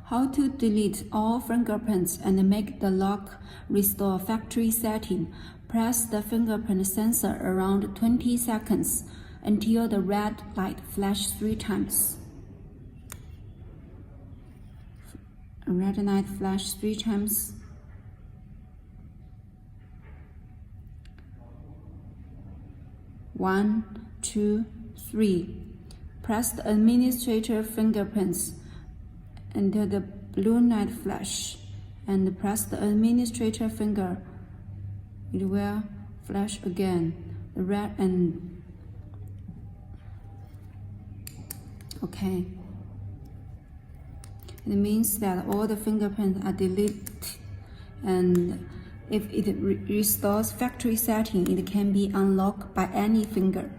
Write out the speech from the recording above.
How to delete all fingerprints and make the lock restore factory setting. Press the fingerprint sensor around 20 seconds until the red light flashes 3 times. Red light flash 3 times. One, two, three. Press the administrator fingerprints until the blue light flash, and press the administrator finger. It will flash again. The red and okay. It means that all the fingerprints are deleted, and if it restores factory setting, it can be unlocked by any finger.